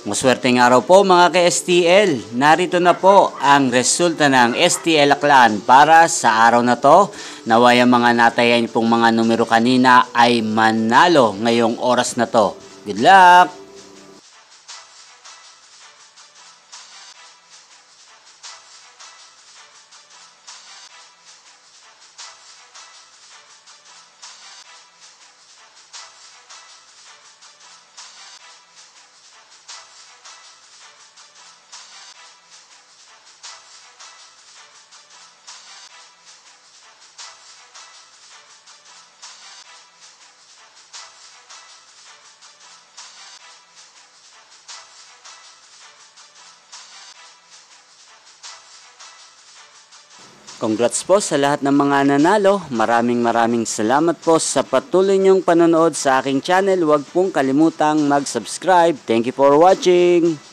Maswerteng araw po mga ka-STL. Narito na po ang resulta ng STL Aklan para sa araw na to. Naway ang mga natayan pong mga numero kanina ay manalo ngayong oras na to. Good luck! Congrats po sa lahat ng mga nanalo. Maraming salamat po sa patuloy niyong panonood sa aking channel. Huwag pong kalimutang mag-subscribe. Thank you for watching.